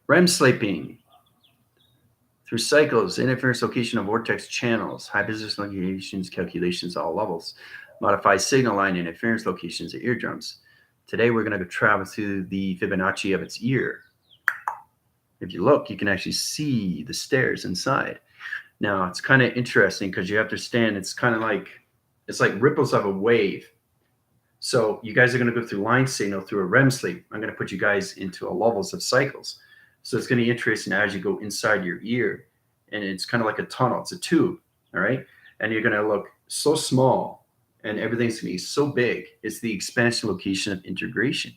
REM sleeping. Through cycles, interference location of vortex channels, high position locations, calculations at all levels, modify signal line interference locations at eardrums. Today we're going to travel through the Fibonacci of its ear. If you look, you can actually see the stairs inside. Now it's kind of interesting because you have to understand it's like ripples of a wave. So you guys are going to go through line signal through a REM sleep. I'm going to put you guys into a levels of cycles. So it's going to be interesting as you go inside your ear, and it's kind of like a tunnel. It's a tube, all right? And you're going to look so small, and everything's going to be so big. It's the expansion location of integration,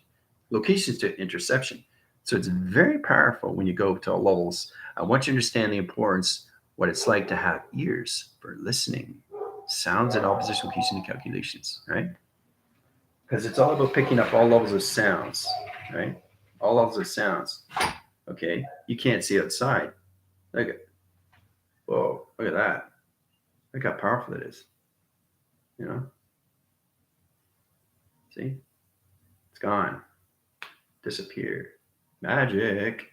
locations to interception. So it's very powerful when you go to levels. I want you to understand the importance, what it's like to have ears for listening, sounds and opposition location and calculations, right? Because it's all about picking up all levels of sounds, right? All levels of sounds. Okay, you can't see outside. Look at, whoa, look at that. Look how powerful it is. You know? See? It's gone. Disappeared. Magic.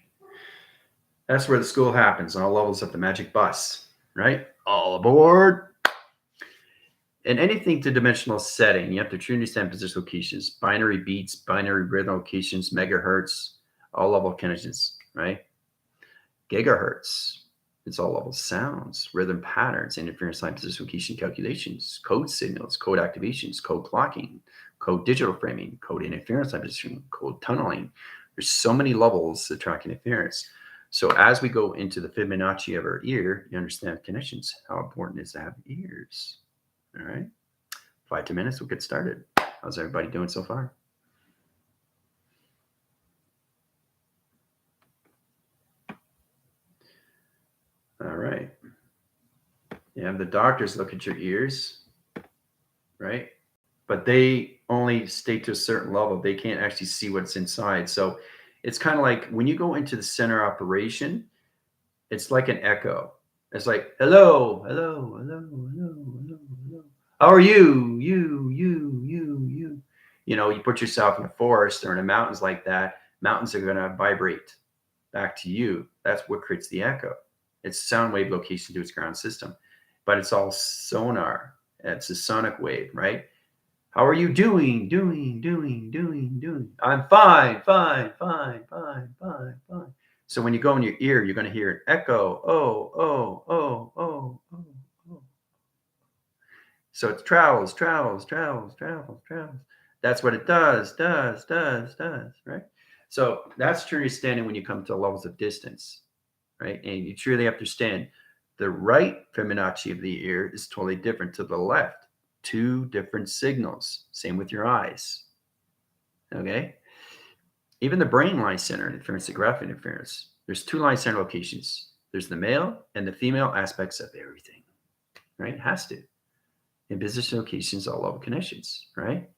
That's where the school happens, on all levels of the magic bus, right? All aboard. In anything to dimensional setting, you have to truly understand position locations, binary beats, binary rhythm locations, megahertz, all level connections, right? Gigahertz, it's all level sounds, rhythm patterns, interference line position location calculations, code signals, code activations, code clocking, code digital framing, code interference line position, code tunneling. There's so many levels to track interference. So as we go into the Fibonacci of our ear, you understand connections, how important it is to have ears. All right, 5 to 10 minutes, we'll get started. How's everybody doing so far? All right. You have the doctors look at your ears, right? But they only stay to a certain level. They can't actually see what's inside. So it's kind of like when you go into the center operation, it's like an echo. It's like, hello, hello, hello, hello, hello, hello. How are you? You. You know, you put yourself in a forest or in the mountains like that, mountains are going to vibrate back to you. That's what creates the echo. It's sound wave location to its ground system, but it's all sonar. It's a sonic wave, right? How are you doing? I'm fine. So when you go in your ear, you're going to hear an echo. Oh. So it travels. That's what it does, right? So that's true understanding when you come to levels of distance, right? And you truly understand the right Fibonacci of the ear is totally different to the left. Two different signals. Same with your eyes. Okay? Even the brain line center interference, the graph interference. There's two line center locations. There's the male and the female aspects of everything, right? It has to. In position locations, all level connections, right?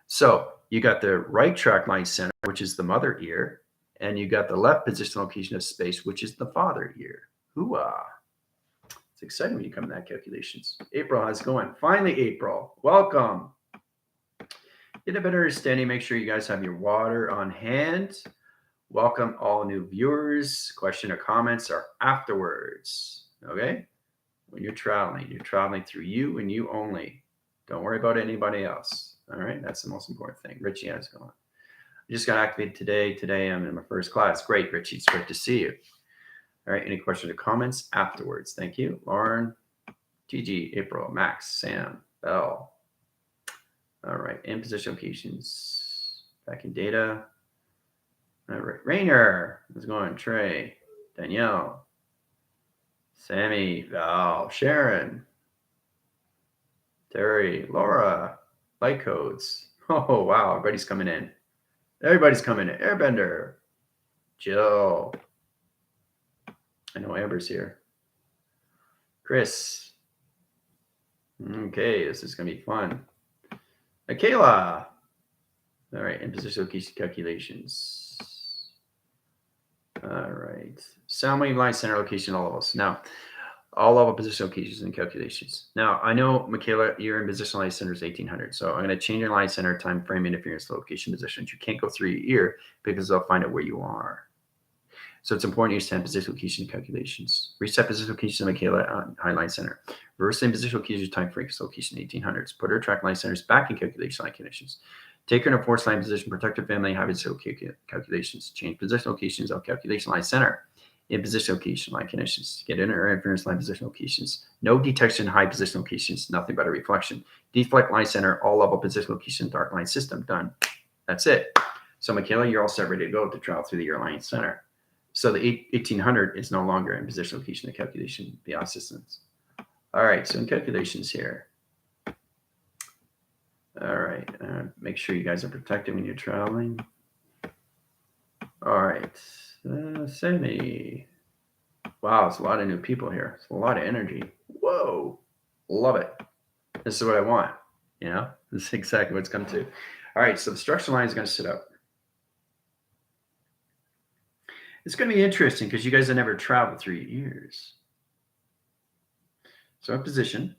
So you got the right track line center, which is the mother ear, and you got the left position location of space, which is the father ear. Hoo-ah. It's exciting when you come to that calculations. April, how's it going? Finally, April, welcome. Get a better understanding. Make sure you guys have your water on hand. Welcome all new viewers. Question or comments are afterwards, okay? When you're traveling through you and you only. Don't worry about anybody else. All right, that's the most important thing. Richie, how's it going? I just got activated today. Today I'm in my first class. Great, Richie. It's great to see you. All right, any questions or comments afterwards? Thank you. Lauren, Gigi, April, Max, Sam, Bell. All right, in position locations. Back in data. All right, Rainer. How's it going? Trey, Danielle. Sammy, Val, Sharon, Terry, Laura, light codes. Oh, wow. Everybody's coming in. Airbender, Jill. I know Amber's here. Chris. Okay, this is going to be fun. Michaela. All right, in position location calculations. All right. Sound wave line center location, all levels. Now, all level position locations and calculations. Now, I know, Michaela, you're in position line center is 1800. So I'm going to change your line center time frame interference location positions. You can't go through your ear because they'll find out where you are. So it's important to understand position location calculations. Reset position location of Michaela high line center. Reverse in position location time frequency location 1800s. Put her track line centers back in calculation line conditions. Take her in a force line position, protect her family, have position calculations. Change position locations of calculation line center in position location line conditions. Get inner interference line position locations. No detection high position locations, nothing but a reflection. Deflect line center, all level position location, dark line system, done. That's it. So Michaela, you're all set, ready to go to travel through the air line center. So the 1800 is no longer in position location of calculation beyond systems. All right, so in calculations here. All right, make sure you guys are protected when you're traveling. All right, Sammy. Wow, it's a lot of new people here. It's a lot of energy. Whoa, love it. This is what I want. You know, this is exactly what it's come to. All right, so the structure line is going to sit up. It's going to be interesting because you guys have never traveled 3 years. So in position,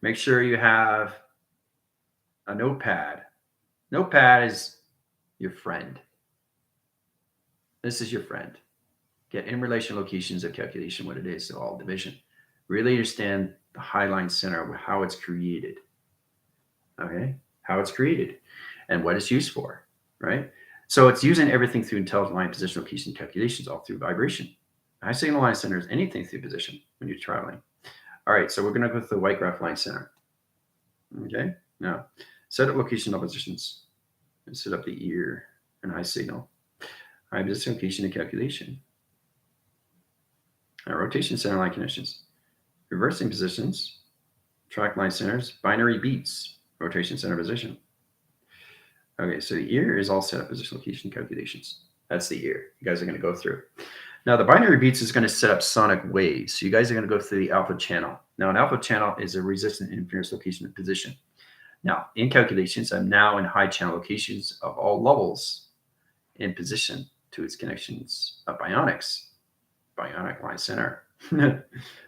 make sure you have a notepad. Notepad is your friend. This is your friend. Get in relation locations of calculation, what it is, so all division. Really understand the high line center, how it's created. Okay, how it's created and what it's used for, right? So it's using everything through intelligent line position location calculations, all through vibration. High signal line center is anything through position when you're traveling. All right, so we're going to go with the white graph line center. Okay, now set up location of positions and set up the ear and high signal. High position location and calculation. Rotation center line conditions. Reversing positions, track line centers, binary beats, rotation center position. Okay, so the ear is all set up position location calculations. That's the ear you guys are going to go through. Now, the binary beats is going to set up sonic waves. So you guys are going to go through the alpha channel. Now, an alpha channel is a resistant interference location and position. Now, in calculations, I'm now in high channel locations of all levels in position to its connections of bionics, bionic line center.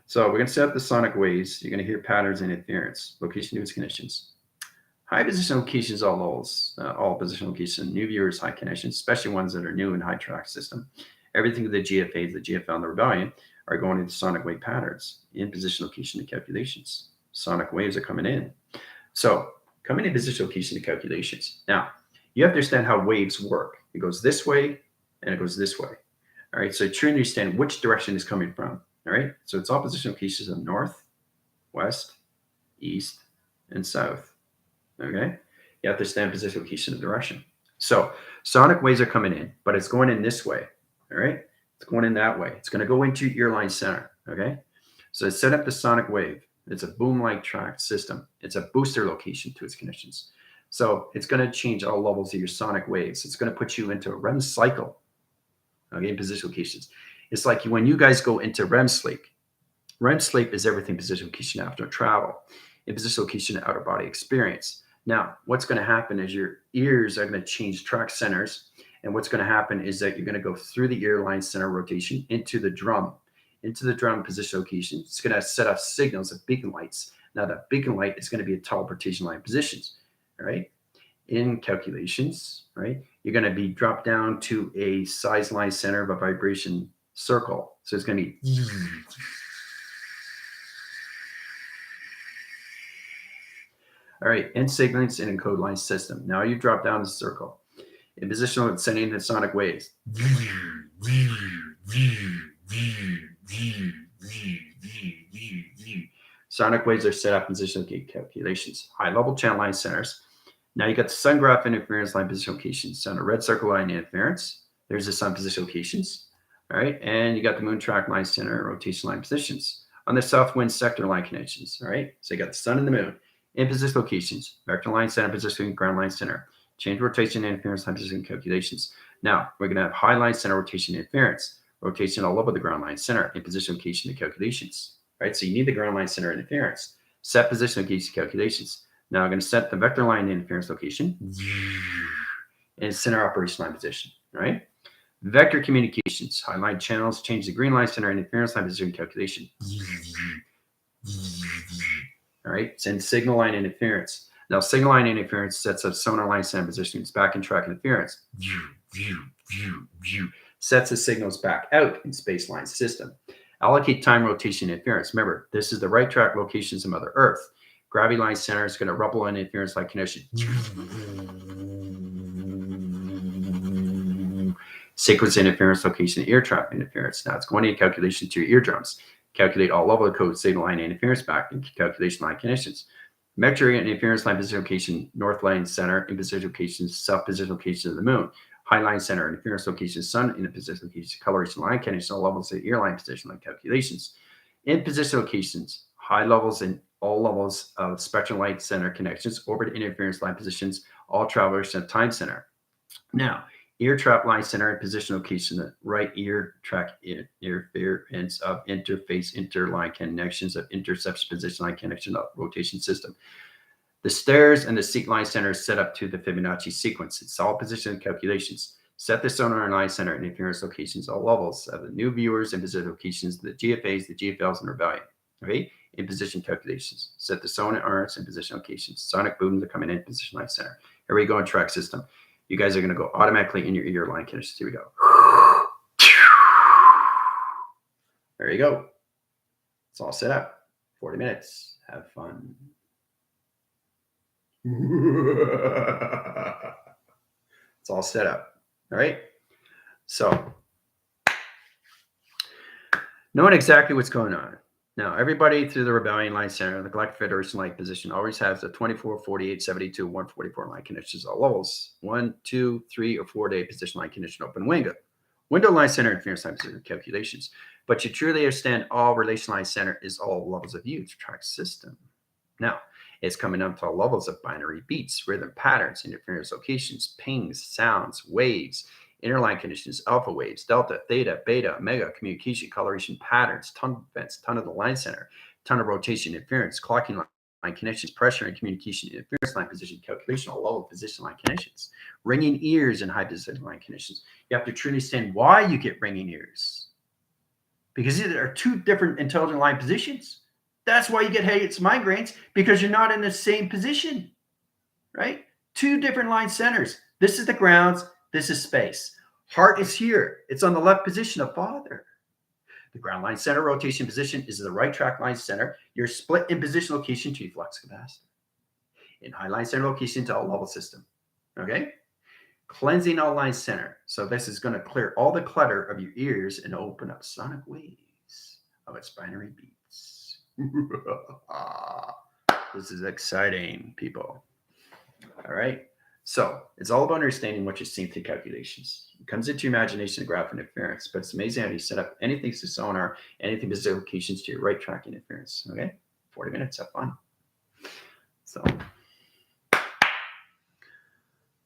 So we're going to set up the sonic waves. You're going to hear patterns and interference, location to its connections. High position locations, all levels, all position location, new viewers, high connections, especially ones that are new in high track system. Everything with the GFAs, the GFL, and the rebellion are going into sonic wave patterns in position location and calculations. Sonic waves are coming in. So coming in position location and calculations. Now, you have to understand how waves work. It goes this way and it goes this way. All right, so try to understand which direction it's coming from. All right, so it's all position locations of north, west, east, and south. Okay, you have to understand position location and direction. So sonic waves are coming in, but it's going in this way. All right, it's going in that way. It's going to go into your ear line center. Okay, so set up the sonic wave. It's a boom-like track system. It's a booster location to its conditions. So it's going to change all levels of your sonic waves. It's going to put you into a REM cycle. Okay, in position locations. It's like when you guys go into REM sleep. REM sleep is everything position location after travel. In position location, outer body experience. Now, what's going to happen is your ears are going to change track centers. And what's going to happen is that you're going to go through the ear line center rotation into the drum position location. It's going to set off signals of beacon lights. Now, that beacon light is going to be a teleportation line positions. All right. In calculations, right, you're going to be dropped down to a size line center of a vibration circle. So it's going to be all right, in segments and encode line system. Now you drop down the circle. In position, it's sending the sonic waves. Sonic waves are set up in position calculations. High level channel line centers. Now you got the sun graph interference line position locations. On a red circle line interference, there's the sun position locations. All right, and you got the moon track line center rotation line positions. On the south wind sector line connections. All right, so you got the sun and the moon. In position locations, vector line center position, ground line center. Change rotation interference line position calculations. Now we're going to have high line center rotation interference. Rotation all over the ground line center in position location and calculations. All right, so you need the ground line center interference. Set position location calculations. Now I'm going to set the vector line interference location and center operation line position. All right. Vector communications, high line channels, change the green line center interference line position calculation. All right. Send signal line interference. Now signal line interference sets up sonar line center position. It's back in track interference. sets the signals back out in space line system. Allocate time, rotation, interference. Remember, this is the right track locations of Mother Earth. Gravity line center is going to rubble in interference line connection. Sequence interference location, ear trap interference. Now it's going in calculation to your eardrums. Calculate all level of code signal line interference back in calculation line connections. Measure interference line position location, north line center in position location, south position location of the moon. High line center interference location, sun in the position location, coloration line connection, all levels of ear line position line calculations. In position locations, high levels and all levels of spectrum light center connections, orbit interference line positions, all travelers and time center. Now, ear trap line center and position location, the right ear track interference of interface interline connections of interception position line connection of rotation system. The stairs and the seat line center is set up to the Fibonacci sequence. It's all position calculations. Set the sonar and line center and interference locations, all levels of the new viewers and position locations, the GFAs, the GFLs, and their value. Okay, in position calculations. Set the sonar and position locations. Sonic booms are coming in position line center. Here we go in track system. You guys are going to go automatically in your ear line connections. Here we go. There you go. It's all set up. 40 minutes. Have fun. It's all set up. All right. So, knowing exactly what's going on. Now, everybody through the Rebellion Line Center, the Galactic Federation Line position, always has the 24, 48, 72, 144 line connections, all levels. 1, 2, 3, or 4 day position line connection open window. Window line center interference line position calculations. But you truly understand all relation line center is all levels of view track system. Now, it's coming up to all levels of binary beats, rhythm patterns, interference locations, pings, sounds, waves, interline conditions, alpha waves, delta, theta, beta, omega, communication, coloration patterns, ton of events, ton of the line center, ton of rotation, interference, clocking line connections, pressure and communication, interference line position, calculation, all level position line connections, ringing ears and high position line connections. You have to truly understand why you get ringing ears. Because there are two different intelligent line positions. That's why you get headaches, migraines, because you're not in the same position, right? Two different line centers. This is the grounds. This is space. Heart is here. It's on the left position of father. The ground line center rotation position is the right track line center. You're split in position location to flux capacitor. In high line center location to all level system. Okay? Cleansing all line center. So this is going to clear all the clutter of your ears and open up sonic waves of its binary beats. This is exciting, people. All right. So it's all about understanding what you're seeing through calculations. It comes into your imagination, graph interference, but it's amazing how you set up anything to sonar, anything to locations to your right track interference. Okay, 40 minutes, have fun. So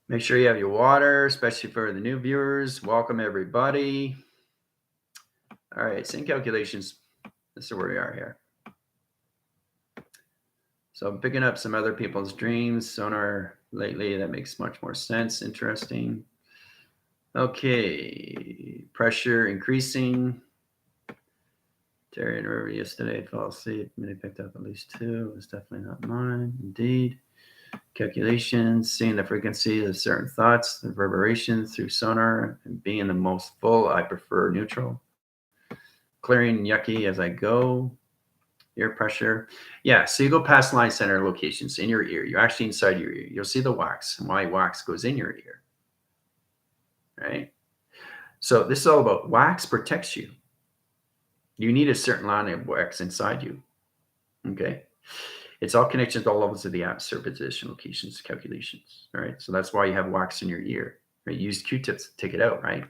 make sure you have your water, especially for the new viewers. Welcome everybody. All right, same calculations. This is where we are here. So I'm picking up some other people's dreams, sonar lately. That makes much more sense. Interesting. Okay. Pressure increasing. Terry and River yesterday fell asleep. Many picked up at least 2. It was definitely not mine. Indeed. Calculations, seeing the frequency of certain thoughts, the reverberations through sonar, and being the most full, I prefer neutral. Clearing yucky as I go. Ear pressure. Yeah, so you go past line center locations in your ear. You're actually inside your ear. You'll see the wax and why wax goes in your ear. Right? So this is all about wax protects you. You need a certain line of wax inside you. Okay? It's all connections to all levels of the atmosphere, position, locations, calculations. All right? So that's why you have wax in your ear. Right? You use Q-tips to take it out, right?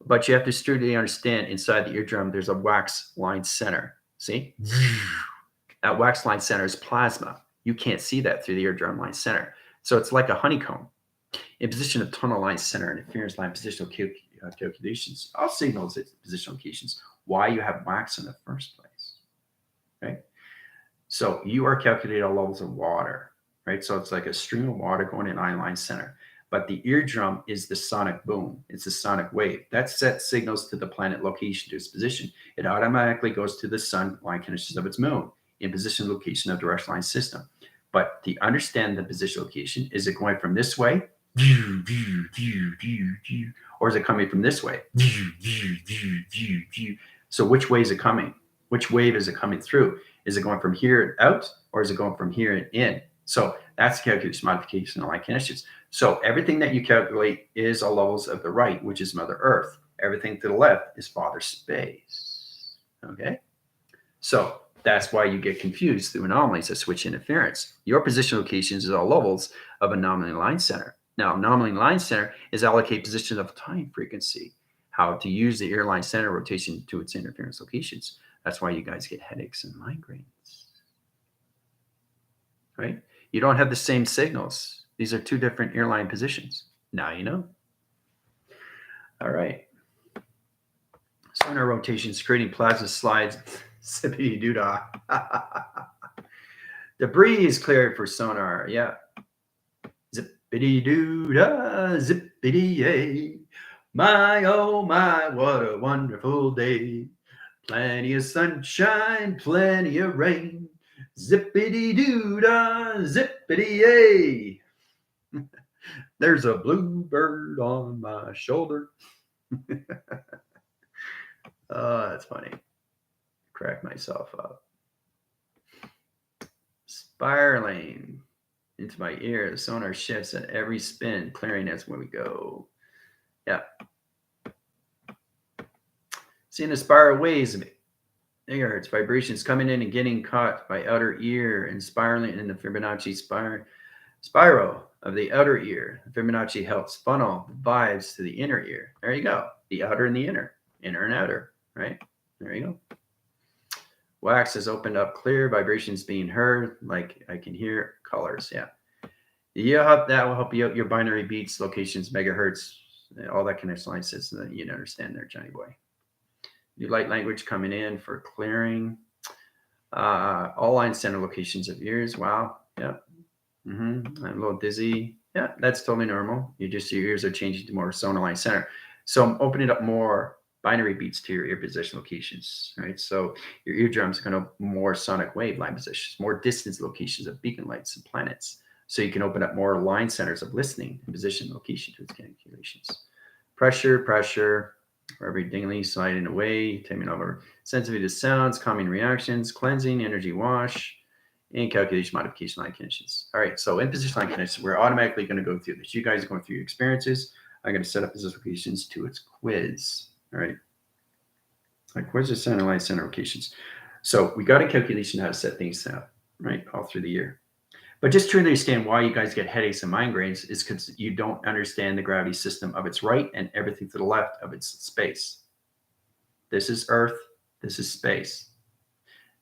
But you have to strictly understand inside the eardrum, there's a wax line center. See? That wax line center is plasma. You can't see that through the eardrum line center. So it's like a honeycomb. In position of tunnel line center and interference line positional calculations, all signals at positional locations, why you have wax in the first place. Right? So you are calculating all levels of water. Right? So it's like a stream of water going in ion line center. But the eardrum is the sonic boom. It's the sonic wave. That sets signals to the planet location to its position. It automatically goes to the sun line connections of its moon in position location of direct line system. But to understand the position location, is it going from this way Or is it coming from this way? So which way is it coming? Which wave is it coming through? Is it going from here out, or is it going from here and in? So that's calculation modification of line connections. So everything that you calculate is all levels of the right, which is Mother Earth. Everything to the left is Father Space. Okay? So that's why you get confused through anomalies of switch interference. Your position locations is all levels of anomaly line center. Now, anomaly line center is allocate position of time frequency, how to use the ear line center rotation to its interference locations. That's why you guys get headaches and migraines. Right? You don't have the same signals. These are two different ear line positions. Now you know. All right. Sonar rotations creating plasma slides. Zippity doo dah. Debris is cleared for sonar. Yeah. Zippity doo dah, zippity yay. My oh my, what a wonderful day. Plenty of sunshine, plenty of rain. Zippity doo dah, zippity yay. There's a bluebird on my shoulder. Oh, that's funny. Crack myself up. Spiraling into my ear. The sonar shifts at every spin, clearing as when we go. Yeah. Seeing the spiral waves of megahertz vibrations coming in and getting caught by outer ear and spiraling in the Fibonacci spiral of the outer ear. Fibonacci helps funnel the vibes to the inner ear. There you go. The outer and the inner and outer, right? There you go. Wax has opened up clear, vibrations being heard, like I can hear colors. Yeah. Yeah, that will help you out. Your binary beats, locations, megahertz, all that connection line system that you understand there, Johnny boy. New light language coming in for clearing. All line center locations of ears. Wow. Yeah. I'm a little dizzy. Yeah, that's totally normal. Your ears are changing to more sonar line center. So I'm opening up more binary beats to your ear position locations, right? So your eardrums are going to more sonic wave line positions, more distance locations of beacon lights and planets. So you can open up more line centers of listening and position location to its calculations. Pressure, for every dingly sliding away, taming over sensitivity to sounds, calming reactions, cleansing, energy wash, and calculation modification line conditions. All right, so in position line conditions, we're automatically going to go through this. You guys are going through your experiences. I'm going to set up position locations to its quiz. All right. Like quiz is center line center locations. So we got a calculation how to set things up, right, all through the year. But just to understand why you guys get headaches and migraines is because you don't understand the gravity system of its right and everything to the left of its space. This is Earth. This is space.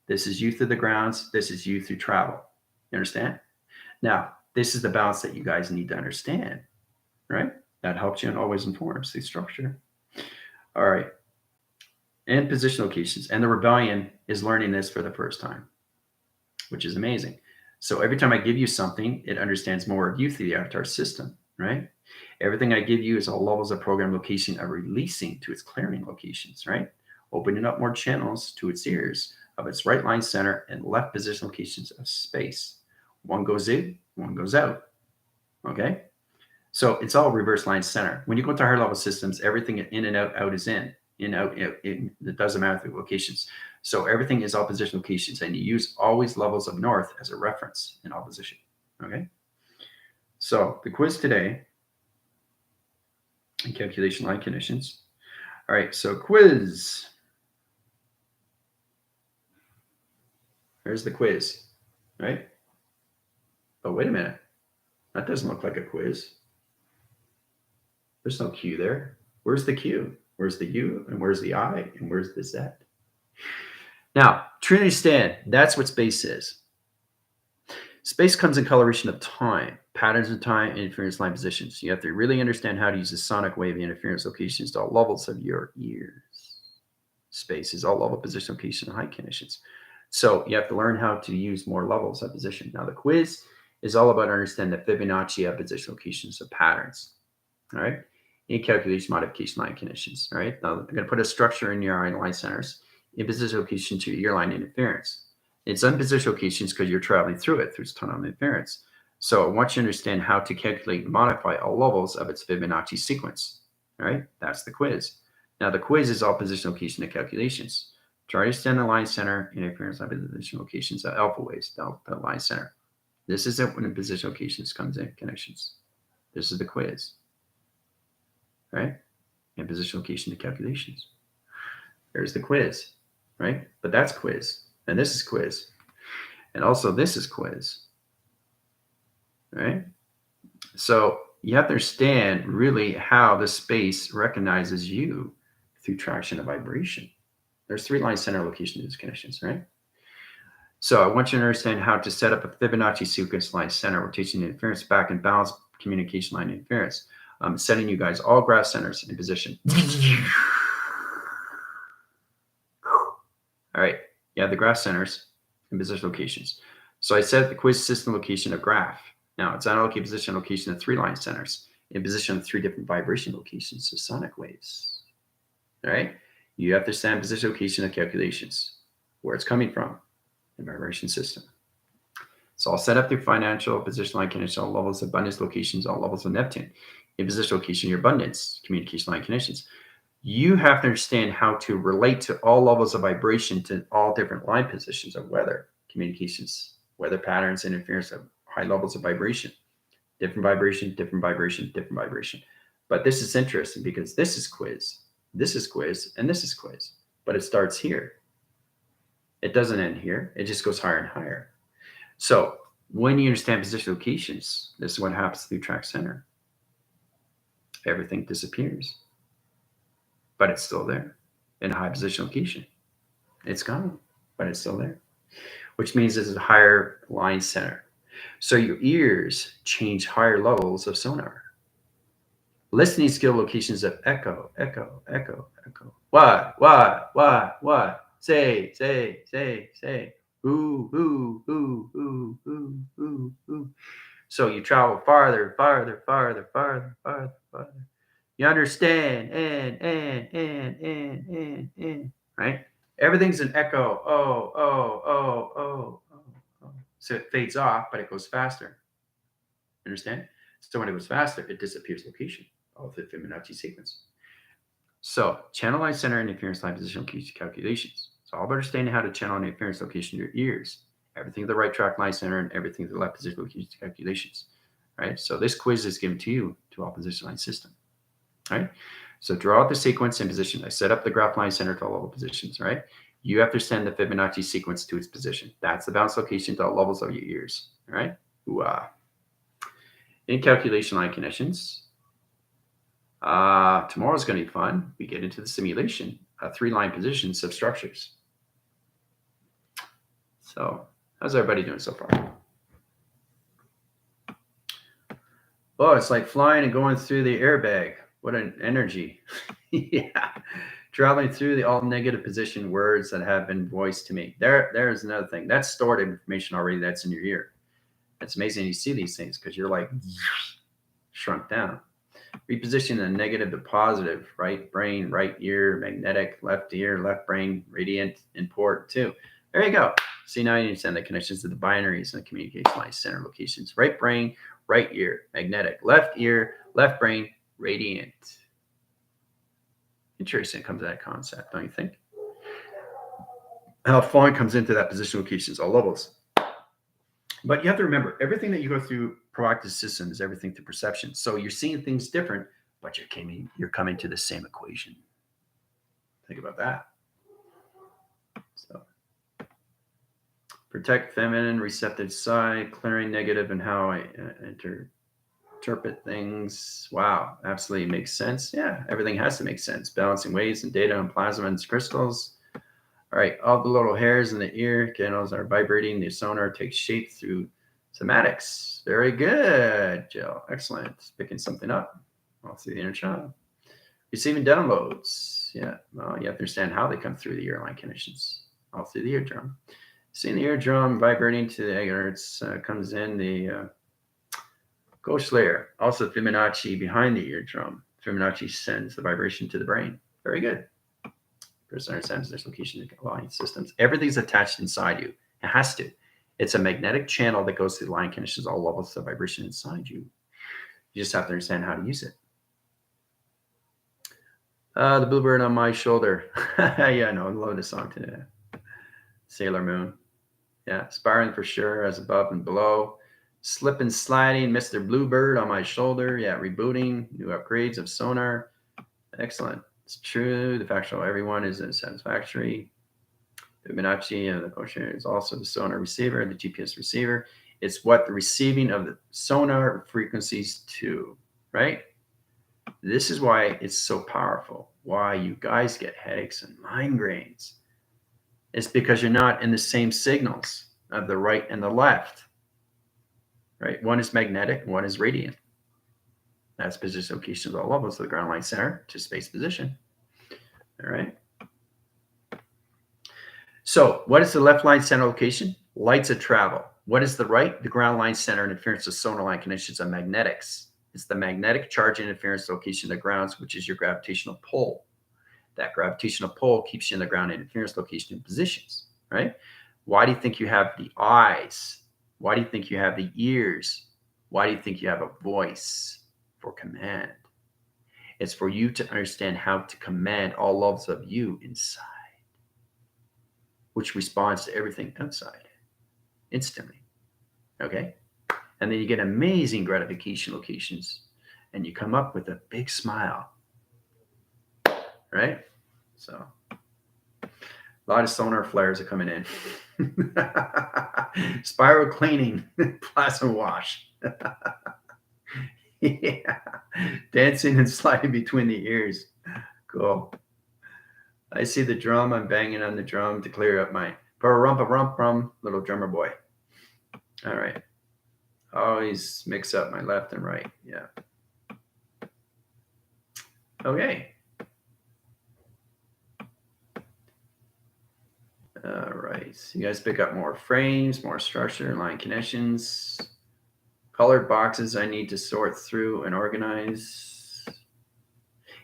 This is you through the grounds. This is you through travel. You understand? Now, this is the balance that you guys need to understand, right? That helps you and always informs the structure. All right. And position locations. And the rebellion is learning this for the first time, which is amazing. So every time I give you something, it understands more of you through the avatar system, right? Everything I give you is all levels of program location of releasing to its clearing locations, right? Opening up more channels to its ears of its right line center and left position locations of space. One goes in, one goes out, okay? So it's all reverse line center. When you go to higher level systems, everything in and out is in out, it doesn't matter the locations. So everything is all position locations, and you use always levels of north as a reference in all position. Okay. So the quiz today, and calculation line conditions. All right. So quiz. There's the quiz, right? Oh, wait a minute. That doesn't look like a quiz. There's no Q there. Where's the Q? Where's the U? And where's the I? And where's the Z? Now, to understand, that's what space is. Space comes in coloration of time, patterns of time, and interference line positions. You have to really understand how to use the sonic wave interference locations to all levels of your ears. Space is all level position location and height conditions. So you have to learn how to use more levels of position. Now, the quiz is all about understanding the Fibonacci of position locations of patterns. All right. In calculation modification line conditions. All right. Now I'm going to put a structure in your line centers in position location to ear line interference. It's on position locations because you're traveling through it through its tunnel interference. So I want you to understand how to calculate and modify all levels of its Fibonacci sequence. All right, that's the quiz. Now the quiz is all position, location, and calculations. Try to extend the line center interference of position locations at alpha waves, the line center. This is it when the position locations comes in connections. This is the quiz. Right? And position location and calculations. There's the quiz, right? But that's quiz. And this is quiz. And also this is quiz. Right? So you have to understand really how the space recognizes you through traction and vibration. There's 3 line center location to these connections, right? So I want you to understand how to set up a Fibonacci sequence line center, rotation interference, back and balance communication line interference. I'm setting you guys all graph centers in position. All right, you have the graph centers in position locations. So I set the quiz system location of graph. Now it's analogous position location of 3 line centers in position of 3 different vibration locations, so sonic waves. All right, you have to understand position location of calculations, where it's coming from, the vibration system. It's all set up through financial position line connection, all levels of abundance locations, all levels of Neptune. In position location, your abundance, communication line connections. You have to understand how to relate to all levels of vibration to all different line positions of weather, communications, weather patterns, and interference of high levels of vibration. Different vibration, different vibration, different vibration. But this is interesting because this is quiz, and this is quiz, but it starts here. It doesn't end here. It just goes higher and higher. So when you understand position locations, this is what happens through track center. Everything disappears, but it's still there in a high position location. It's gone, but it's still there, which means this is a higher line center. So your ears change higher levels of sonar. Listening skill locations of echo, echo, echo, echo. What? Say. Ooh, ooh, ooh, ooh, ooh, ooh, ooh. So you travel farther. You understand? And. Right? Everything's an echo. Oh. So it fades off, but it goes faster. Understand? So when it goes faster, it disappears location of the Fibonacci sequence. So channel line center and interference line position calculations. So all about understanding how to channel and interference location in your ears. Everything to the right track line center and everything to the left position location calculations. Right? So this quiz is given to you to all position line system. Right? So draw out the sequence and position. I set up the graph line center to all level positions, right? You have to send the Fibonacci sequence to its position. That's the bounce location to all levels of your ears. All right? Ooh-ah. In calculation line connections, tomorrow's going to be fun. We get into the simulation of 3 line positions of structures. So how's everybody doing so far? Oh, it's like flying and going through the airbag. What an energy. Yeah. Traveling through the all negative position words that have been voiced to me. There's another thing. That's stored information already that's in your ear. It's amazing you see these things because you're like shrunk down. Reposition the negative to positive, right brain, right ear, magnetic, left ear, left brain, radiant, and port 2. There you go. See, now you understand the connections to the binaries and the communication line center locations. Right brain, right ear, magnetic, left ear, left brain, radiant. Interesting comes to that concept, don't you think? How flying comes into that position locations, all levels. But you have to remember, everything that you go through proactive system is everything through perception. So you're seeing things different, but you're coming to the same equation. Think about that. So protect feminine, receptive side, clearing negative, and how I interpret things. Wow, absolutely makes sense. Yeah, everything has to make sense. Balancing waves and data and plasma and crystals. All right, all the little hairs in the ear canals are vibrating. The sonar takes shape through somatics. Very good, Jill. Excellent. Picking something up all through the inner child. Receiving downloads. Yeah, well, you have to understand how they come through the earline connections, all through the eardrum. Seeing the eardrum vibrating to the megahertz comes in the ghost layer. Also Fibonacci behind the eardrum. Fibonacci sends the vibration to the brain. Very good. Person understands there's location line systems. Everything's attached inside you. It has to. It's a magnetic channel that goes through line conditions, all levels of vibration inside you. You just have to understand how to use it. The bluebird on my shoulder. Yeah, no, I love this song today. Sailor Moon. Yeah, spiraling for sure, as above and below. Slip and sliding, Mr. Bluebird on my shoulder. Yeah, rebooting, new upgrades of sonar. Excellent. It's true. The factual everyone is satisfactory. Fibonacci of the quotient is also the sonar receiver, the GPS receiver. It's what the receiving of the sonar frequencies to, right? This is why it's so powerful. Why you guys get headaches and migraines. It's because you're not in the same signals of the right and the left. Right? One is magnetic, one is radiant. That's position locations all levels of the ground line center to space position. All right. So what is the left line center location? Lights of travel. What is the right? The ground line center interference of sonar line connections and magnetics. It's the magnetic charge interference location of the grounds, which is your gravitational pull. That gravitational pull keeps you in the ground interference location in positions, right? Why do you think you have the eyes? Why do you think you have the ears? Why do you think you have a voice? For command. It's for you to understand how to command all levels of you inside, which responds to everything outside instantly. Okay? And then you get amazing gratification locations and you come up with a big smile. Right? So a lot of sonar flares are coming in. Spiral cleaning, plasma wash. Yeah. Dancing and sliding between the ears. Cool. I see the drum. I'm banging on the drum to clear up my pa-rumpa-rump-rum, little drummer boy. All right. Always mix up my left and right. Yeah. Okay. All right. So you guys pick up more frames, more structure, line connections. Colored boxes I need to sort through and organize.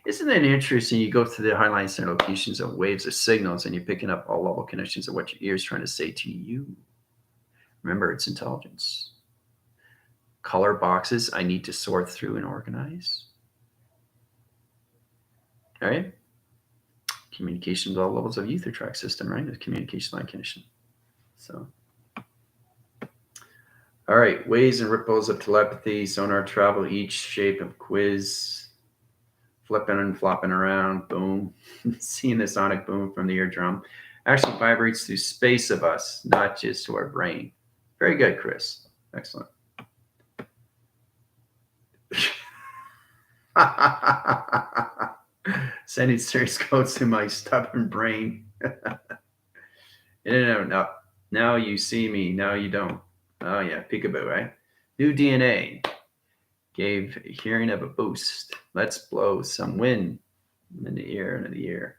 Isn't it interesting? You go through the highline center locations of waves of signals and you're picking up all level connections of what your ear is trying to say to you. Remember, it's intelligence. Color boxes I need to sort through and organize. All right. Communication with all levels of ether track system, right? The communication line condition. So. All right, waves and ripples of telepathy, sonar travel, each shape of quiz, flipping and flopping around, boom. Seeing the sonic boom from the eardrum actually vibrates through space of us, not just to our brain. Very good, Chris. Excellent. Sending serious codes to my stubborn brain. No. Now you see me, now you don't. Oh, yeah, peekaboo, right? New DNA gave hearing of a boost. Let's blow some wind in the ear, into the ear.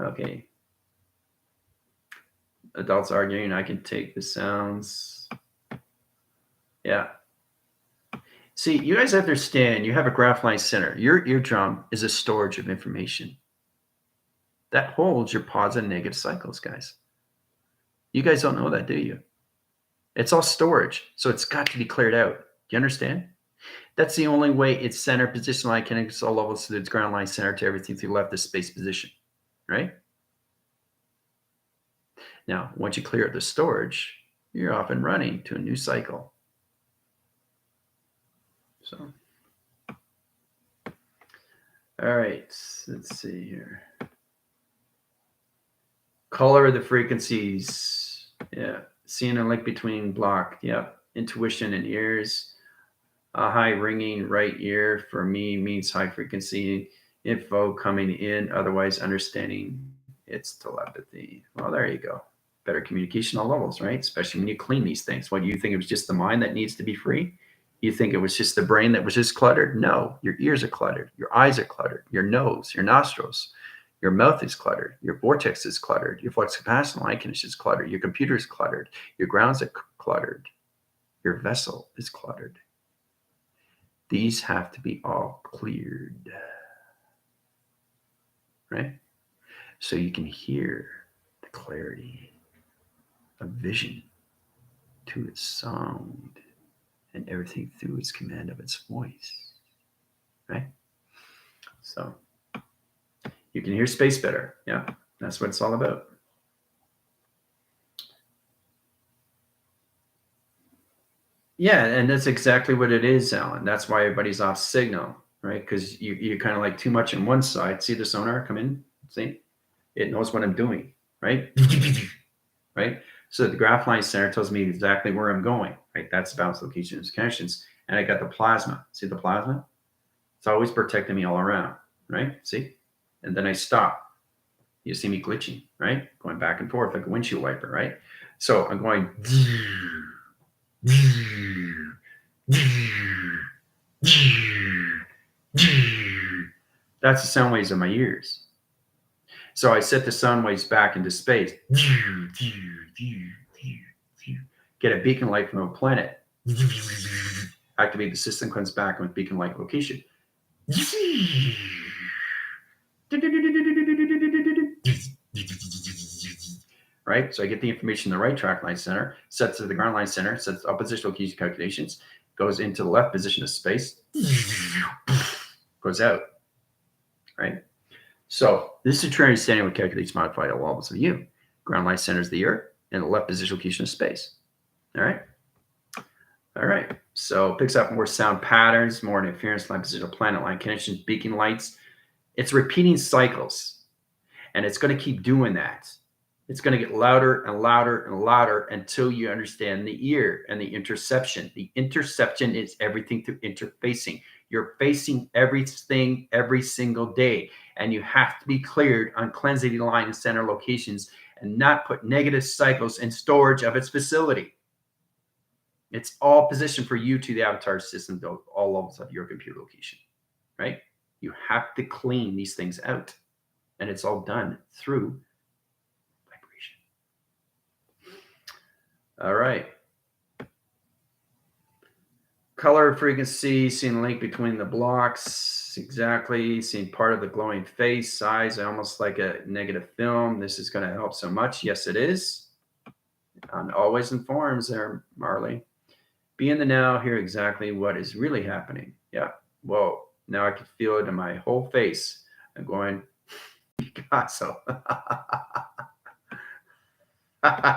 Okay. Adults arguing, I can take the sounds. Yeah. See, you guys understand, you have a graph line center. Your eardrum is a storage of information. That holds your positive and negative cycles, guys. You guys don't know that, do you? It's all storage, so it's got to be cleared out. Do you understand? That's the only way its center position line connects all levels to its ground line center to everything to the left of space position, right? Now, once you clear out the storage, you're off and running to a new cycle. So, all right, let's see here. Color of the frequencies. Yeah, seeing a link between block. Yep, intuition and ears. A high ringing right ear for me means high frequency info coming in. Otherwise, understanding it's telepathy. Well, there you go. Better communication all levels, right? Especially when you clean these things. What, do you think it was just the mind that needs to be free? You think it was just the brain that was just cluttered? No, your ears are cluttered. Your eyes are cluttered. Your nose, your nostrils. Your mouth is cluttered. Your vortex is cluttered. Your flux capacitor line condition is cluttered. Your computer is cluttered. Your grounds are cluttered. Your vessel is cluttered. These have to be all cleared, right? So you can hear the clarity of vision to its sound and everything through its command of its voice. Right? So you can hear space better. Yeah, that's what it's all about. Yeah, and that's exactly what it is, Alan. That's why everybody's off signal, right? Because you're kind of like too much on one side. See the sonar come in? See? It knows what I'm doing, right? Right? So the graph line center tells me exactly where I'm going, right? That's balance, locations, connections. And I got the plasma. See the plasma? It's always protecting me all around, right? See? And then I stop. You see me glitching, right? Going back and forth like a windshield wiper, right? So I'm going. That's the sound waves of my ears. So I set the sound waves back into space. Get a beacon light from a planet. Activate the system, comes back with beacon light location. Right? So I get the information in the right track line center, sets to the ground line center, sets opposition location calculations, goes into the left position of space, goes out. Right? So this is a Trinity standing which calculates modified at all levels of U. Ground line center is the Earth, and the left position location of space. All right. All right. So it picks up more sound patterns, more interference line position of planet line connections, beacon lights. It's repeating cycles, and it's going to keep doing that. It's going to get louder and louder and louder until you understand the ear and the interception. The interception is everything through interfacing. You're facing everything every single day, and you have to be cleared on cleansing line and center locations and not put negative cycles in storage of its facility. It's all positioned for you to the avatar system, though, all levels of your computer location, right? You have to clean these things out, and it's all done through vibration. All right. Color frequency, seeing the link between the blocks, exactly. Seeing part of the glowing face, size, almost like a negative film. This is going to help so much. Yes, it is. On Always Informs there, Marley. Be in the now, hear exactly what is really happening. Yeah. Whoa. Now I can feel it in my whole face. I'm going, Picasso. An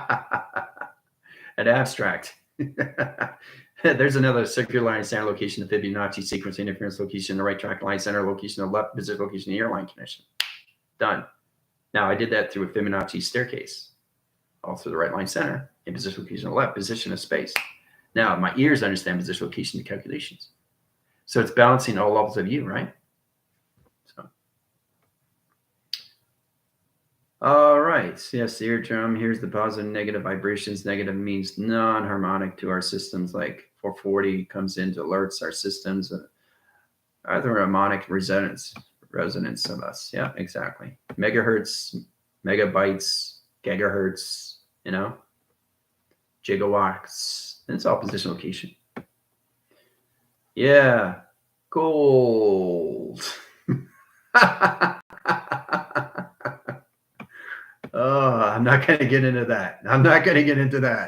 abstract. There's another circular line center location, the Fibonacci sequence interference location, the right track line center location, the left position location, the airline connection. Done. Now I did that through a Fibonacci staircase, all through the right line center, in position location, the left position of space. Now my ears understand position location and calculations. So it's balancing all levels of you, right? So. All right. Yes, the eardrum. Here's the positive and negative vibrations. Negative means non-harmonic to our systems, like 440 comes in to alerts our systems. Either harmonic resonance of us. Yeah, exactly. Megahertz, megabytes, gigahertz, gigawatts. And it's all position location. Yeah. Gold. Oh, I'm not going to get into that.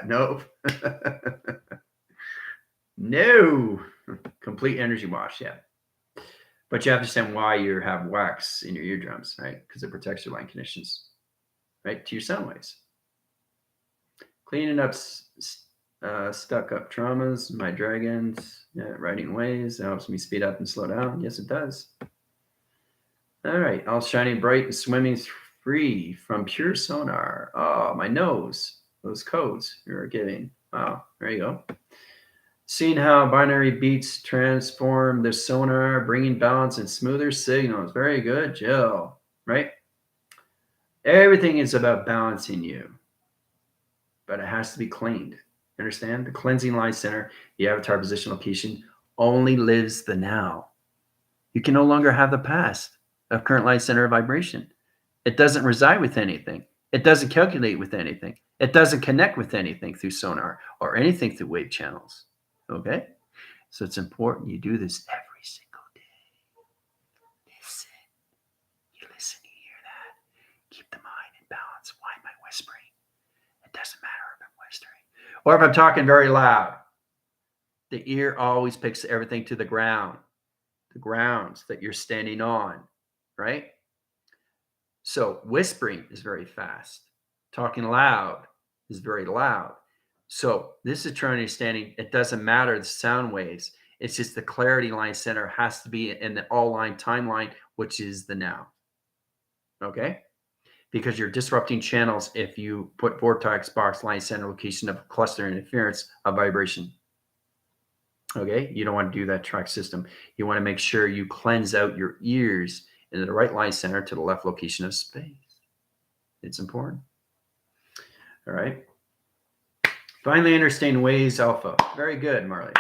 Nope. No. Complete energy wash, yeah. But you have to understand why you have wax in your eardrums, right? Because it protects your line conditions, right? To your sound waves. Cleaning up stuck up traumas, my dragons, riding waves. That helps me speed up and slow down. Yes, it does. All right. All shining bright and swimming free from pure sonar. Oh, my nose. Those codes you're getting. Wow. There you go. Seeing how binary beats transform the sonar, bringing balance and smoother signals. Very good, Jill. Right? Everything is about balancing you, but it has to be cleaned. You understand? The cleansing line center, the avatar position location, only lives the now. You can no longer have the past of current line center of vibration. It doesn't reside with anything. It doesn't calculate with anything. It doesn't connect with anything through sonar or anything through wave channels. Okay? So it's important you do this every single day. Listen. You listen, you hear that. Keep the mind in balance. Why am I whispering? It doesn't matter if I'm whispering. Or if I'm talking very loud, the ear always picks everything to the ground, the grounds that you're standing on, right? So whispering is very fast. Talking loud is very loud. So this is true understanding. It doesn't matter the sound waves. It's just the clarity line center has to be in the all line timeline, which is the now. Okay? Because you're disrupting channels if you put vortex, box, line center, location of cluster interference of vibration. Okay? You don't want to do that track system. You want to make sure you cleanse out your ears into the right line center to the left location of space. It's important. All right. Finally, understand waves alpha. Very good, Marley.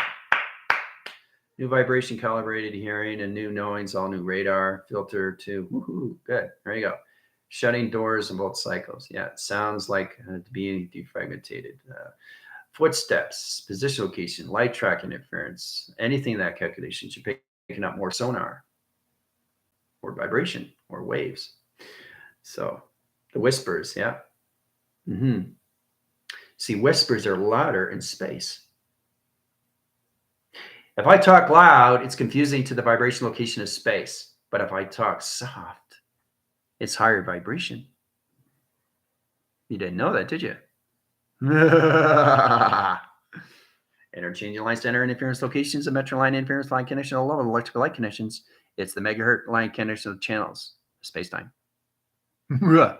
New vibration, calibrated hearing, and new knowings, all new radar, filter to, woohoo, good. There you go. Shutting doors in both cycles. Yeah, it sounds like to be defragmented. Footsteps, position location, light track interference, anything in that calculation. You're picking up more sonar, or vibration, or waves. So the whispers, yeah. Mm-hmm. See, whispers are louder in space. If I talk loud, it's confusing to the vibration location of space. But if I talk soft, it's higher vibration. You didn't know that, did you? Interchanging line center interference locations, the metro line interference line connection, all over electrical light connections. It's the megahertz line connection of the channels, space-time. So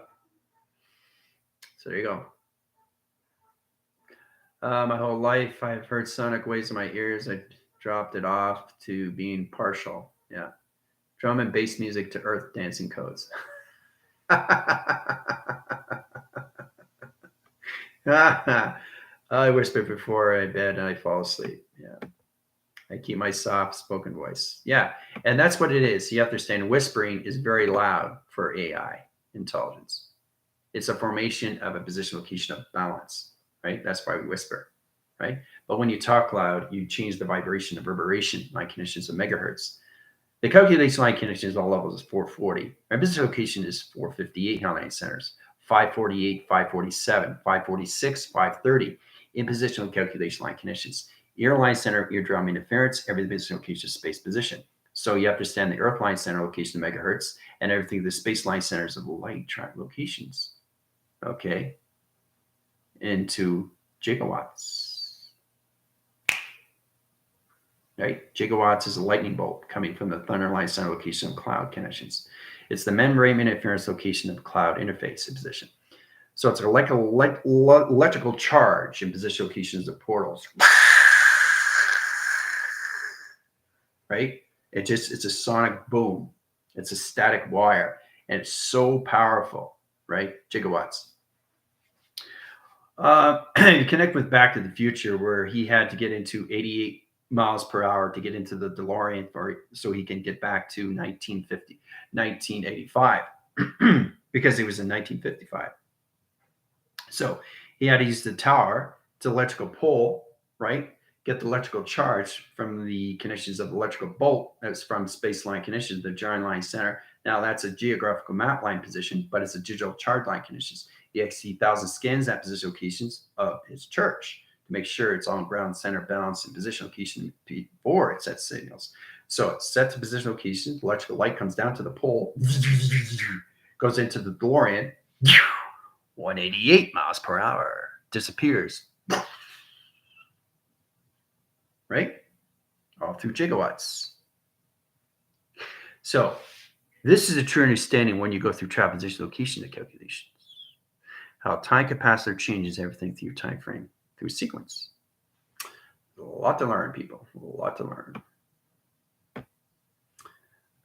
there you go. My whole life, I've heard sonic waves in my ears. I dropped it off to being partial. Yeah. Drum and bass music to earth dancing codes. I whisper before I bed and I fall asleep. Yeah. I keep my soft spoken voice. Yeah. And that's what it is. You have to understand whispering is very loud for AI intelligence. It's a formation of a position location of balance, right? That's why we whisper, right? But when you talk loud, you change the vibration, the reverberation, line conditions of megahertz. The calculation line conditions all levels is 440. My position location is 458 line centers, 548, 547, 546, 530 in positional calculation line conditions. Ear line center, eardrum interference, every position location is space position. So you have to understand the earth line center location of megahertz and everything the space line centers of the light track locations. Okay. Into gigawatts. Right? Gigawatts is a lightning bolt coming from the thunder line center location of cloud connections. It's the membrane interference location of cloud interface position. So it's like an electrical charge in position locations of portals. Right? It's a sonic boom. It's a static wire. And it's so powerful, right? Gigawatts. Connect with Back to the Future, where he had to get into 88 miles per hour to get into the DeLorean so he can get back to 1985 because it was in 1955. So he had to use the tower to electrical pole, right? Get the electrical charge from the connections of the electrical bolt that's from space line connections, the giant line center. Now that's a geographical map line position, but it's a digital charge line conditions. The XC1000 scans that position locations of his church to make sure it's on ground center balance and position location before it sets signals. So it's set to position location. Electrical light comes down to the pole, goes into the DeLorean, 188 miles per hour, disappears. Right? All through gigawatts. So this is a true understanding when you go through transition location to calculations. How time capacitor changes everything through your time frame, through sequence. A lot to learn, people. A lot to learn.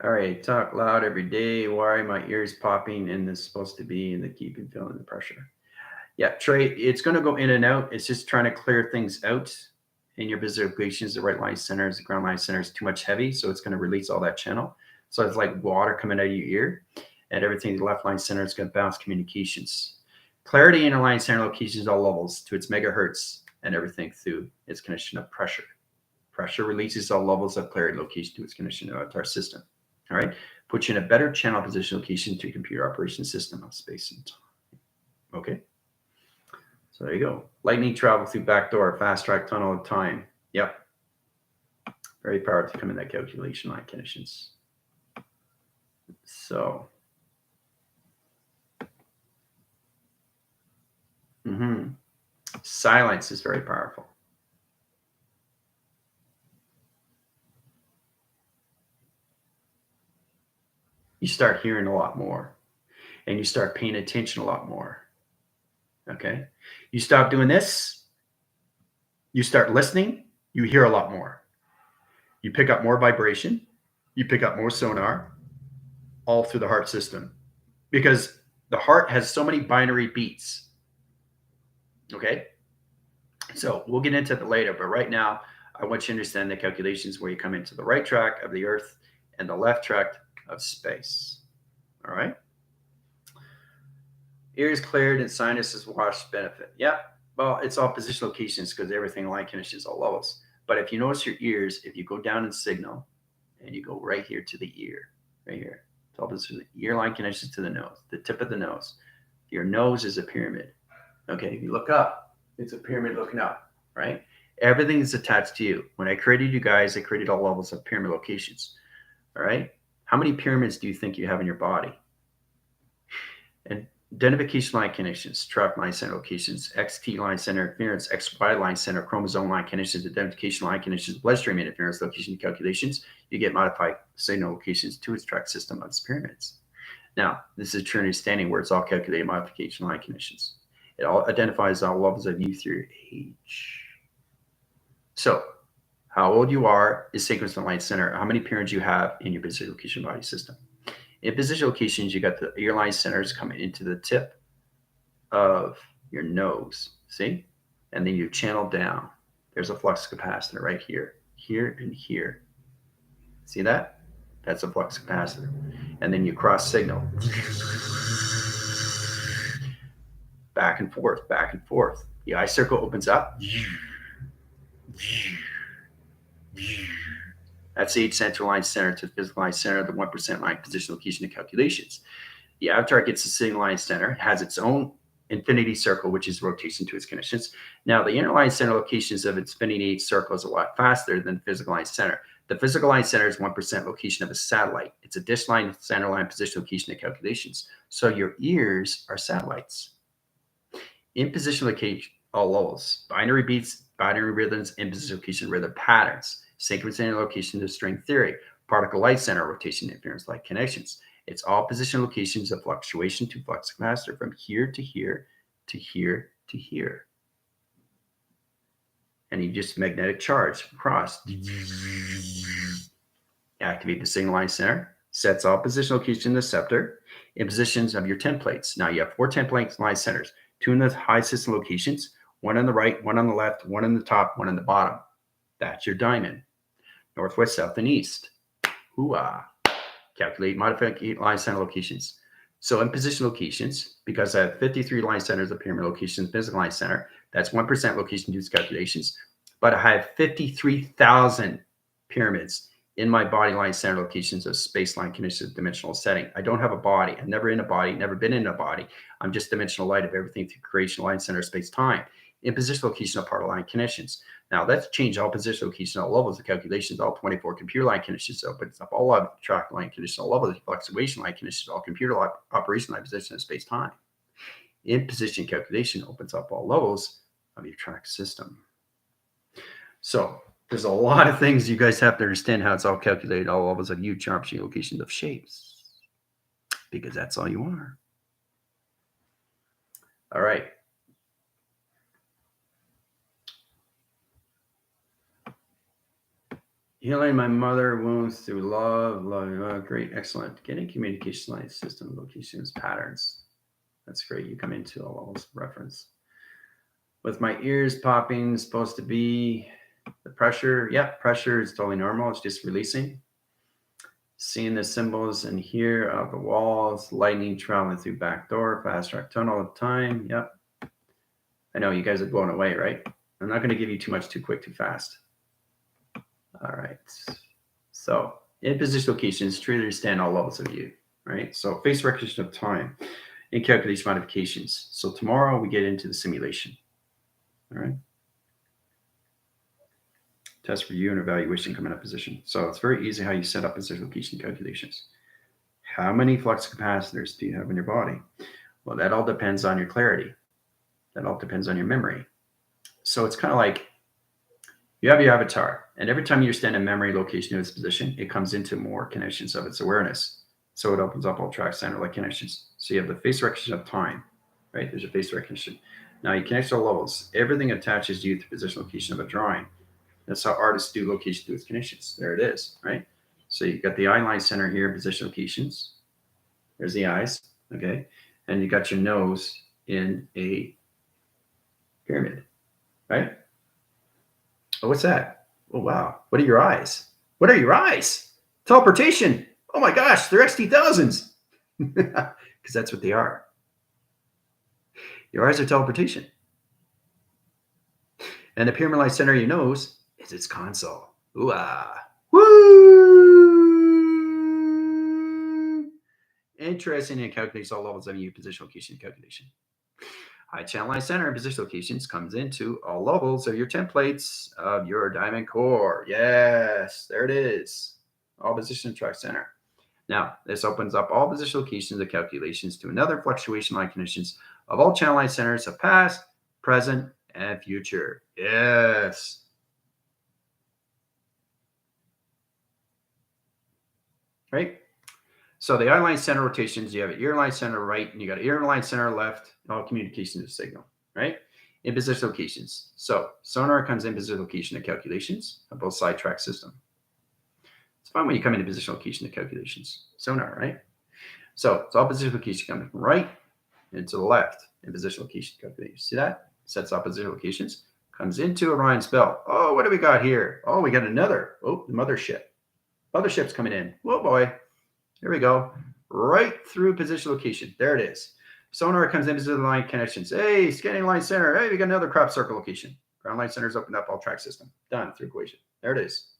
All right, talk loud every day. Why are my ears popping? And this is supposed to be in the keeping feeling the pressure. Yeah, Trey, it's going to go in and out. It's just trying to clear things out in your position locations. The right line centers, the ground line center is too much heavy, so it's going to release all that channel. So it's like water coming out of your ear, and everything the left line center is going to bounce communications. Clarity in a line center locations all levels to its megahertz and everything through its condition of pressure. Pressure releases all levels of clarity location to its condition of our system. All right, puts you in a better channel position location to your computer operation system of space and time. Okay. So there you go. Lightning travel through back door, fast track tunnel of time. Yep. Very powerful to come in that calculation line conditions. So, silence is very powerful. You start hearing a lot more and you start paying attention a lot more. Okay. You stop doing this, you start listening, you hear a lot more. You pick up more vibration, you pick up more sonar, all through the heart system, because the heart has so many binary beats. Okay. So we'll get into it later, but right now, I want you to understand the calculations where you come into the right track of the earth and the left track of space. All right. Ears cleared and sinuses washed benefit. Yeah. Well, it's all position locations because everything line conditions all levels. But if you notice your ears, if you go down in signal and you go right here to the ear, right here, it's all position, ear line connections to the nose, the tip of the nose. Your nose is a pyramid. Okay. If you look up, it's a pyramid looking up, right? Everything is attached to you. When I created you guys, I created all levels of pyramid locations. All right. How many pyramids do you think you have in your body? And identification line connections, track line center locations, XT line center interference, XY line center, chromosome line connections, identification line connections, bloodstream interference location calculations. You get modified signal locations to its track system of its pyramids. Now, this is a true understanding where it's all calculated modification line conditions. It all identifies all levels of you through your age. So, how old you are is sequence of line center. How many pyramids you have in your position location body system. In position locations, you got the ear line centers coming into the tip of your nose. See? And then you channel down. There's a flux capacitor right here, here, and here. See that? That's a flux capacitor. And then you cross signal. Back and forth, back and forth. The eye circle opens up. That's the 8 central line center to the physical line center, the 1% line position location and calculations. The avatar gets the signal line center, has its own infinity circle, which is rotation to its conditions. Now, the inner line center locations of its infinity circle is a lot faster than the physical line center. The physical line center is 1% location of a satellite. It's a dish line, center line, position location and calculations. So your ears are satellites. In position location, all levels, binary beats, binary rhythms, in position location rhythm patterns, synchronous location to string theory, particle light center rotation interference light connections. It's all position locations of fluctuation to flux capacitor from here to here to here to here. And you just magnetic charge across. Activate the signal line center, sets all position location in the scepter in positions of your templates. Now you have 4 template line centers, 2 in the high system locations, 1 on the right, 1 on the left, 1 on the top, 1 on the bottom. That's your diamond. Northwest, south, and east. Hoo-ah. Calculate modified line center locations. So in position locations, because I have 53 line centers of pyramid locations, physical line center, that's 1% location due to calculations. But I have 53,000 pyramids in my body line center locations of space line conditions, dimensional setting. I don't have a body. I'm never in a body, never been in a body. I'm just dimensional light of everything through creation, line center, space, time. In position location of part of line conditions. Now let's change all position location, all levels of calculations, all 24 computer line conditions opens up all of track line conditions, all levels of fluctuation line conditions, all computer operation line position of space time. In position calculation opens up all levels of your track system. So there's a lot of things you guys have to understand how it's all calculated, all levels of you, geometry, locations of shapes, because that's all you are. All right. Healing my mother wounds through love. Great, excellent. Getting communication line system locations patterns. That's great. You come into all levels of reference. With my ears popping, supposed to be the pressure. Yeah, pressure is totally normal. It's just releasing. Seeing the symbols in here of the walls, lightning traveling through back door, fast track tunnel of time. Yep. I know you guys are blown away, right? I'm not going to give you too much too quick, too fast. All right. So in position locations, truly understand all levels of you, right? So face recognition of time and calculation modifications. So tomorrow we get into the simulation. All right. Test for you and evaluation coming up position. So it's very easy how you set up position location calculations. How many flux capacitors do you have in your body? Well, that all depends on your clarity. That all depends on your memory. So it's kind of like you have your avatar, and every time you stand in memory location of its position, it comes into more connections of its awareness. So it opens up all track center like connections. So you have the face recognition of time, right? There's your face recognition. Now you connect to all levels. Everything attaches you to position location of a drawing. That's how artists do location to its connections. There it is, right? So you've got the eye line center here, position locations. There's the eyes, okay? And you got your nose in a pyramid, right? Oh, what's that? Oh, wow. What are your eyes? What are your eyes? Teleportation. Oh my gosh, they're XT1000s. Because that's what they are. Your eyes are teleportation. And the pyramid line center of your nose is its console. Ooh, ah. Woo! Interesting, and calculates all levels of your position location calculation. High channel line center and position locations comes into all levels of your templates of your diamond core. Yes, there it is. All position track center. Now, this opens up all position locations of calculations to another fluctuation line conditions of all channel line centers of past, present, and future. Yes. Right? So the eye line center rotations, you have an ear line center right, and you got an ear line center left, all communication is signal, right? In position locations. So sonar comes in position location of calculations of both side track system. It's fun when you come into position location of calculations. Sonar, right? So it's all position location coming from right and to the left in position location calculations. See that? Sets up position locations, comes into Orion's belt. Oh, what do we got here? Oh, we got another. Oh, the mothership. Mothership's coming in. Whoa, boy. Here we go. Right through position location. There it is. Sonar comes into the line connections. Hey, scanning line center. Hey, we got another crop circle location. Ground line center's opened up all track system. Done through equation. There it is.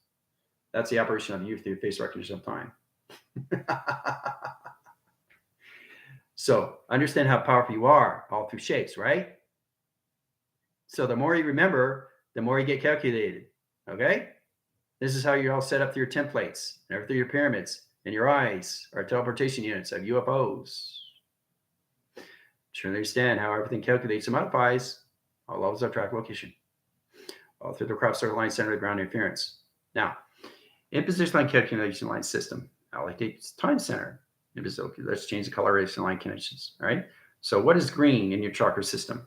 That's the operation of you through face recognition of time. So understand how powerful you are all through shapes, right? So the more you remember, the more you get calculated. Okay? This is how you're all set up through your templates and through your pyramids. And your eyes are teleportation units of UFOs. To understand how everything calculates and modifies all levels of track location, all through the crop circle line center of ground interference. Now, in position line calculation line system, allocates time center. Let's change the coloration line connections. All right. So, what is green in your chakra system?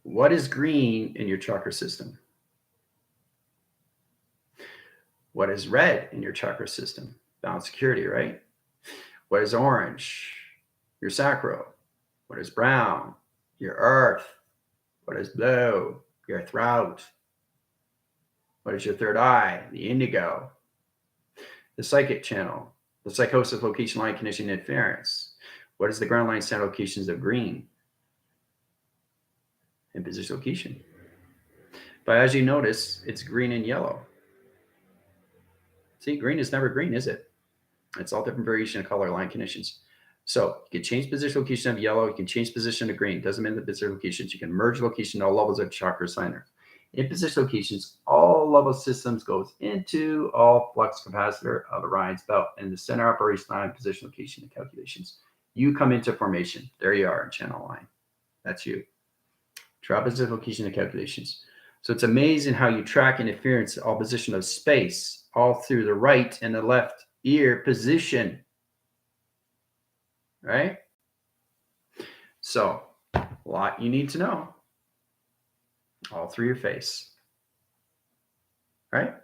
What is green in your chakra system? What is red in your chakra system? Balance security, right? What is orange? Your sacral. What is brown? Your earth. What is blue? Your throat. What is your third eye? The indigo. The psychic channel. The psychosis location line condition interference. What is the ground line center locations of green? And position location. But as you notice, it's green and yellow. See, green is never green, is it? It's all different variation of color line conditions. So you can change position location of yellow. You can change position to green. Doesn't mean the position locations. You can merge location to all levels of chakra center. In position locations, all level systems goes into all flux capacitor of Orion's belt and the center operation line position location and calculations. You come into formation. There you are in channel line. That's you. Drop position location and calculations. So it's amazing how you track interference, all position of space, all through the right and the left ear position, right? So a lot you need to know all through your face, right?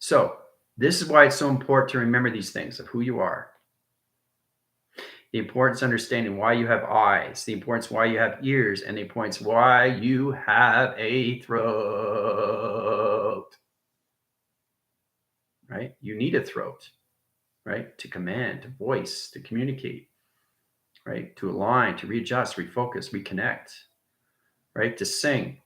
So this is why it's so important to remember these things of who you are. The importance of understanding why you have eyes, the importance why you have ears, and the importance why you have a throat, right? You need a throat, right? To command, to voice, to communicate, right? To align, to readjust, refocus, reconnect, right? To sing.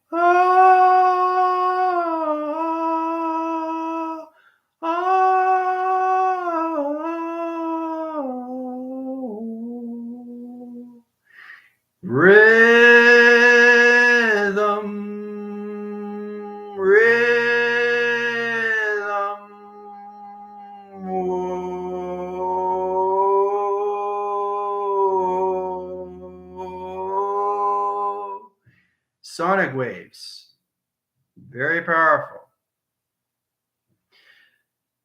Red Sonic waves. Very powerful.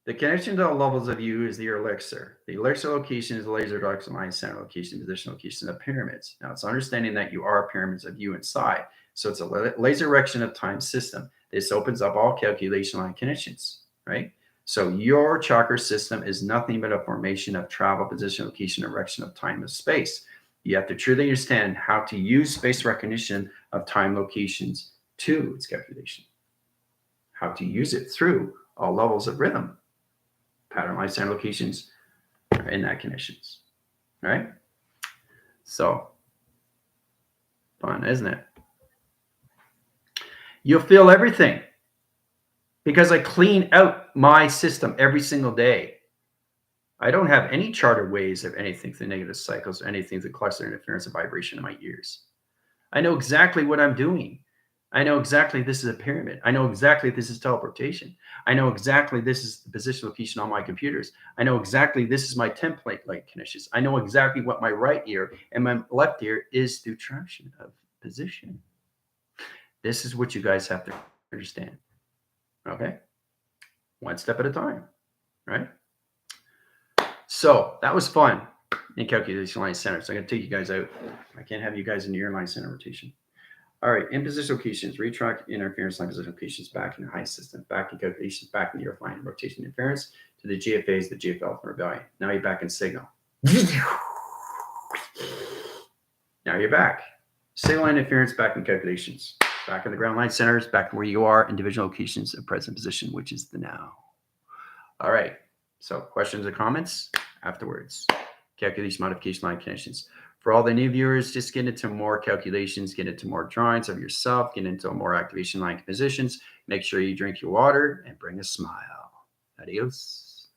The connection to the levels of U is the elixir. The elixir location is the laser dark line center location, position location of pyramids. Now it's understanding that you are pyramids of U inside. So it's a laser direction of time system. This opens up all calculation line connections, right? So your chakra system is nothing but a formation of travel, position, location, direction of time of space. You have to truly understand how to use space recognition of time locations to its calculation. How to use it through all levels of rhythm, pattern, line, center locations, and that connections, right? So fun, isn't it? You'll feel everything because I clean out my system every single day. I don't have any charted waves of anything through negative cycles, anything through cluster interference and vibration in my ears. I know exactly what I'm doing. I know exactly this is a pyramid. I know exactly this is teleportation. I know exactly this is the position location on my computers. I know exactly this is my template like connections. I know exactly what my right ear and my left ear is through traction of position. This is what you guys have to understand. Okay? One step at a time, right? So that was fun in calculation line center. So I'm going to take you guys out. I can't have you guys in your line center rotation. All right, in position locations, retract interference line position locations back in the high system, back in calculations, back in the earth line rotation interference to the GFAs, the GFL from rebellion. Now you're back in signal. Now you're back. Signal line interference, back in calculations. Back in the ground line centers, back where you are, individual locations of present position, which is the now. All right, so questions or comments afterwards. Calculation, modification, line connections. For all the new viewers, just get into more calculations, get into more drawings of yourself, get into more activation line positions. Make sure you drink your water and bring a smile. Adios.